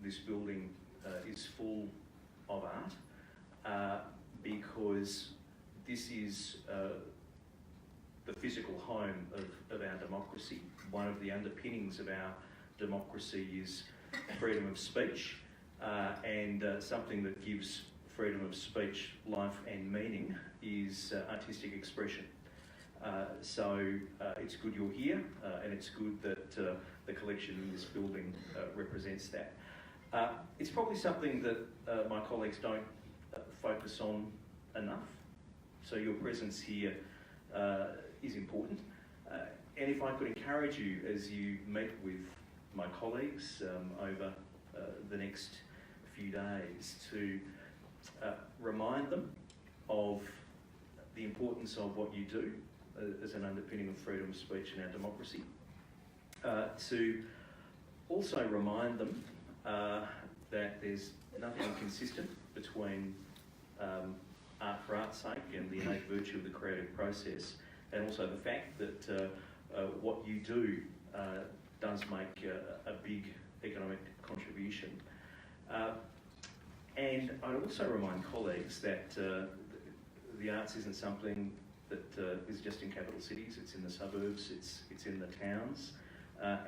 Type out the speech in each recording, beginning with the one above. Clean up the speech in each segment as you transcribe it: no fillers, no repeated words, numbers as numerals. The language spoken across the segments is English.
this building is full of art because this is the physical home of our democracy. One of the underpinnings of our democracy is freedom of speech, and something that gives freedom of speech life and meaning is artistic expression. So it's good you're here, and it's good that the collection in this building represents that. It's probably something that my colleagues don't focus on enough. So your presence here is important. And if I could encourage you as you meet with my colleagues over the next few days to remind them of the importance of what you do as an underpinning of freedom of speech in our democracy. To also remind them that there's nothing inconsistent between art for art's sake and the innate virtue of the creative process, and also the fact that what you do does make a big economic contribution. And I'd also remind colleagues that the arts isn't something that is just in capital cities, it's in the suburbs, it's in the towns,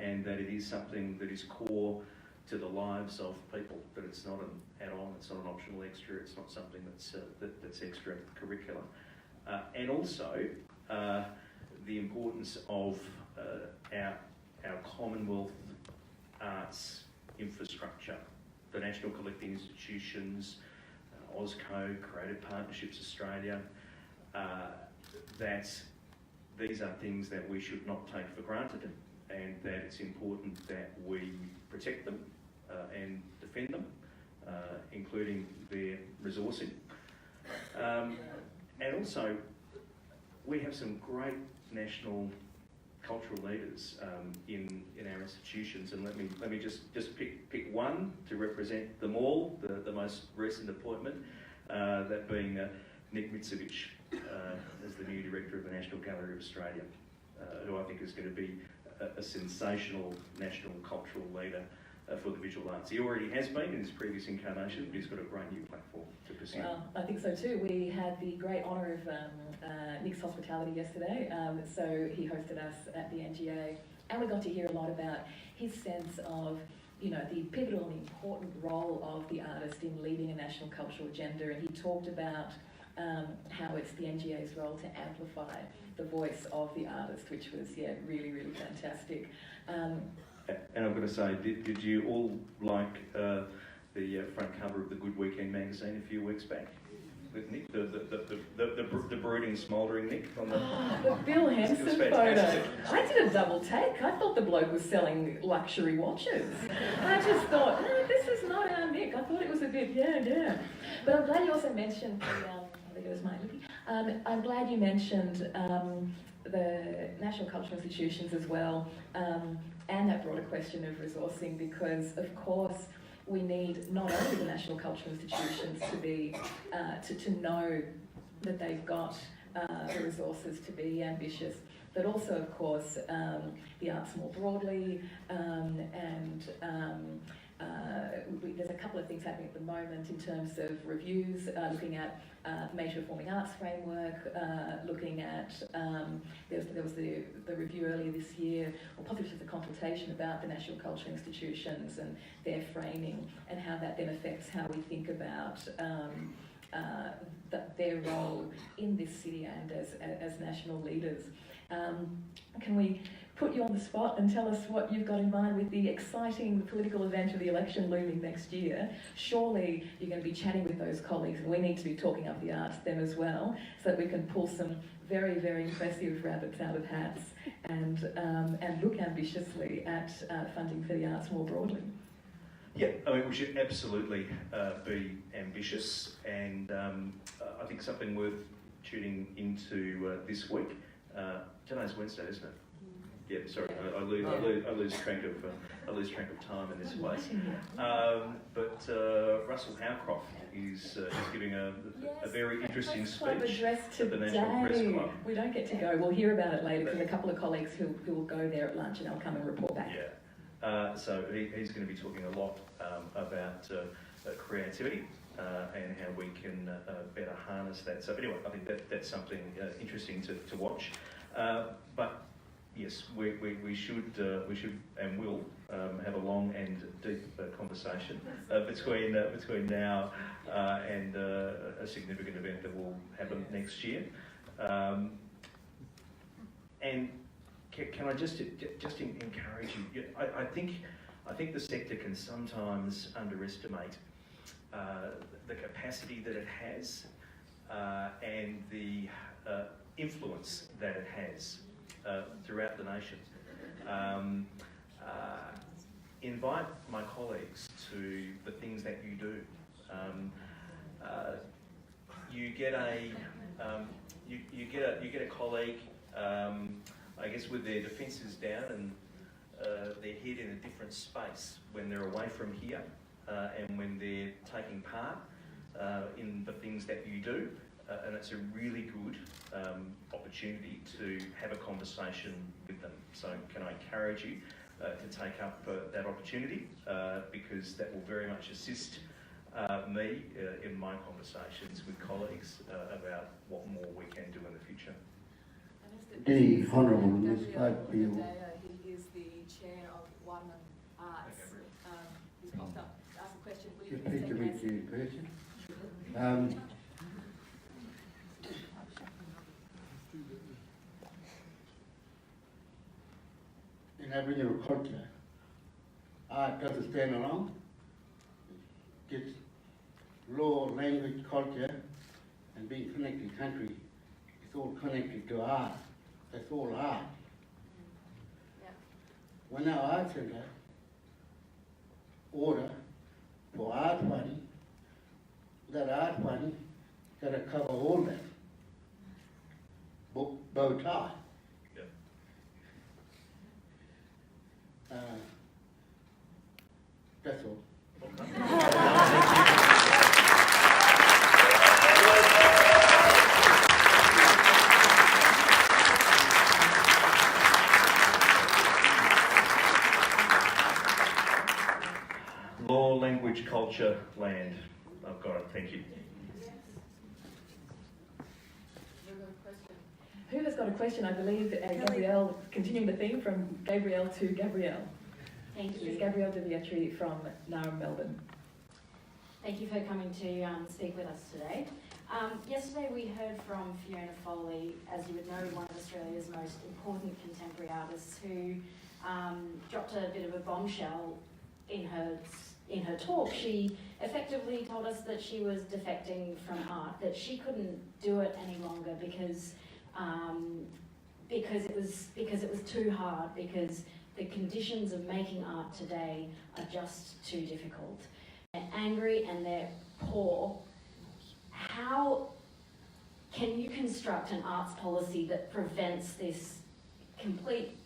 and that it is something that is core to the lives of people, that it's not an add-on, it's not an optional extra, it's not something that's extra curricular. And also the importance of our Commonwealth arts infrastructure, the National Collecting Institutions, AusCo, Creative Partnerships Australia, that these are things that we should not take for granted, and that it's important that we protect them and defend them, including their resourcing. And also, we have some great national cultural leaders in our institutions, and let me just pick one to represent them all. The most recent appointment, that being Nick Mitsevich as the new director of the National Gallery of Australia, who I think is going to be a sensational national cultural leader for the visual arts. He already has been in his previous incarnation, but he's got a great new platform to pursue. Well, I think so too. We had the great honour of Nick's hospitality yesterday, so he hosted us at the NGA, and we got to hear a lot about his sense of, you know, the pivotal and important role of the artist in leading a national cultural agenda, and he talked about how it's the NGA's role to amplify the voice of the artist, which was, really, really fantastic. And I'm going to say, did you all like the front cover of the Good Weekend magazine a few weeks back with Nick? The brooding, smouldering Nick on the Bill Henson photo. I did a double take. I thought the bloke was selling luxury watches. I just thought, no, this is not our Nick. I thought it was a bit, yeah. But I'm glad you also mentioned I think it was mine. I'm glad you mentioned the national cultural institutions as well, and that broader question of resourcing, because of course we need not only the national cultural institutions to be to know that they've got the resources to be ambitious, but also of course the arts more broadly, and there's a couple of things happening at the moment in terms of reviews, looking at major performing arts framework, looking at, there was the review earlier this year, or possibly just a consultation about the national cultural institutions and their framing, and how that then affects how we think about their role in this city and as national leaders. Can we put you on the spot and tell us what you've got in mind with the exciting political event of the election looming next year? Surely you're going to be chatting with those colleagues, and we need to be talking up the arts then as well, so that we can pull some very, very impressive rabbits out of hats and look ambitiously at funding for the arts more broadly. Yeah, I mean, we should absolutely be ambitious, and I think something worth tuning into this week. Today's Wednesday, isn't it? Yeah, sorry, I lose track of time in this place. But Russell Howcroft is giving a very interesting speech at the National Press Club. We don't get to go. We'll hear about it later because a couple of colleagues who will go there at lunch, and they'll come and report back. Yeah. So he's going to be talking a lot about creativity and how we can better harness that. So anyway, I think that's something interesting to watch. But yes, we should and will have a long and deep conversation between now and a significant event that will happen next year. And can I just encourage you? I think the sector can sometimes underestimate the capacity that it has and the influence that it has throughout the nation. Invite my colleagues to the things that you do. You get a colleague, I guess, with their defences down and their head in a different space when they're away from here and when they're taking part in the things that you do. And it's a really good opportunity to have a conversation with them. So can I encourage you to take up that opportunity because that will very much assist me in my conversations with colleagues about what more we can do in the future. The Honorable Mitch Fifield. He is the chair of Waterman Arts. He's popped up to ask a question. Will you please take Speak to question. In Aboriginal culture, art doesn't stand alone. It's law, language, culture, and being connected country. It's all connected to art. That's all art. Yeah. When our art centre order for art funding, that art funding gotta cover all that. Bow tie. Yeah. That's all. Law, language, culture, land. I've got it, thank you. Who has got a question? I believe Gabrielle, continuing the theme from Gabrielle to Gabrielle. Thank It's you. Gabrielle Deviatri from Narum, Melbourne. Thank you for coming to speak with us today. Yesterday we heard from Fiona Foley, as you would know, one of Australia's most important contemporary artists, who dropped a bit of a bombshell in her talk. She effectively told us that she was defecting from art, that she couldn't do it any longer because it was too hard, because the conditions of making art today are just too difficult. They're angry and they're poor. How can you construct an arts policy that prevents this complete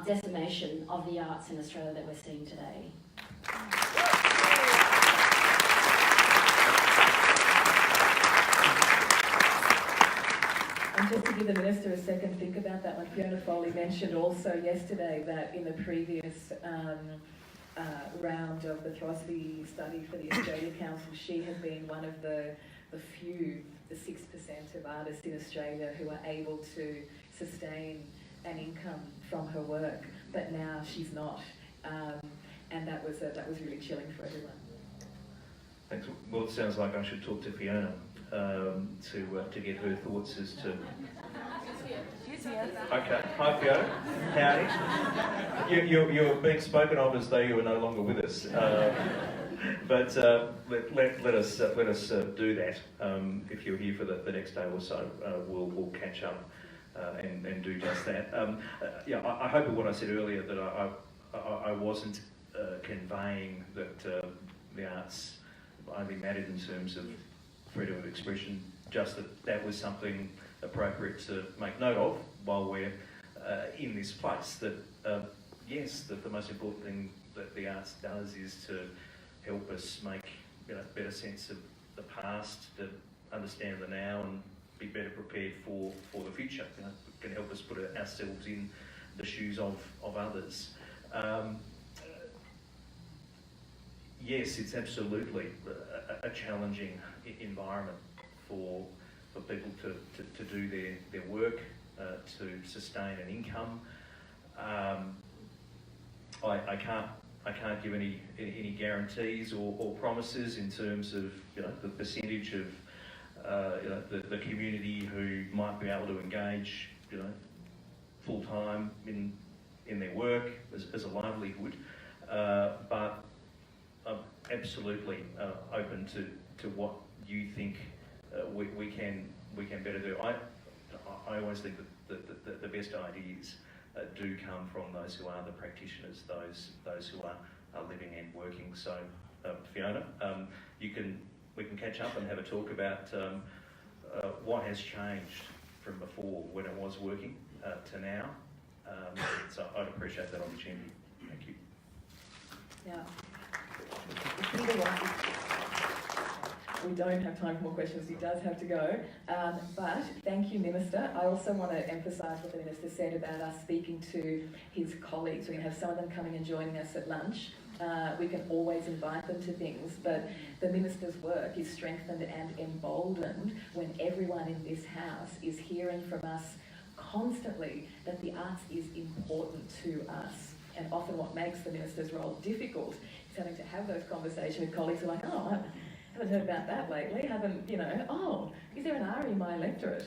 decimation of the arts in Australia that we're seeing today? And just to give the Minister a second to think about that one, Fiona Foley mentioned also yesterday that in the previous round of the Throsby study for the Australia Council, she has been one of the few, the 6% of artists in Australia who are able to sustain an income from her work, but now she's not. And that was really chilling for everyone. Thanks. Well, it sounds like I should talk to Fiona to get her thoughts as to. Okay. Hi, Fiona. Howdy. You're being spoken of as though you were no longer with us, but let us do that. If you're here for the next day or so, we'll catch up and do just that. Yeah, I hope what I said earlier, that I wasn't conveying that the arts only mattered in terms of freedom of expression, just that was something appropriate to make note of while we're in this place. That yes, that the most important thing that the arts does is to help us make better sense of the past, to understand the now and be better prepared for the future. It can help us put ourselves in the shoes of others. yes, it's absolutely a challenging environment for people to do their work, to sustain an income. I can't give any guarantees or promises in terms of the percentage of the community who might be able to engage full time in their work as a livelihood, but I'm absolutely open to what you think we can better do. I always think that the best ideas do come from those who are the practitioners, those who are living and working. So, Fiona, we can catch up and have a talk about what has changed from before when it was working to now. So I'd appreciate that opportunity. Thank you. Yeah. We don't have time for more questions. He does have to go. But thank you, Minister. I also want to emphasise what the Minister said about us speaking to his colleagues. We're going to have some of them coming and joining us at lunch. We can always invite them to things, but the Minister's work is strengthened and emboldened when everyone in this House is hearing from us constantly that the arts is important to us. And often what makes the Minister's role difficult is having to have those conversations with colleagues who are like, oh, I haven't heard about that lately, oh, is there an R in my electorate?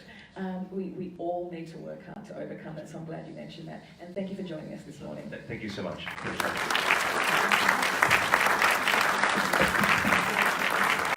We all need to work hard to overcome that, so I'm glad you mentioned that. And thank you for joining us this morning. Thank you so much.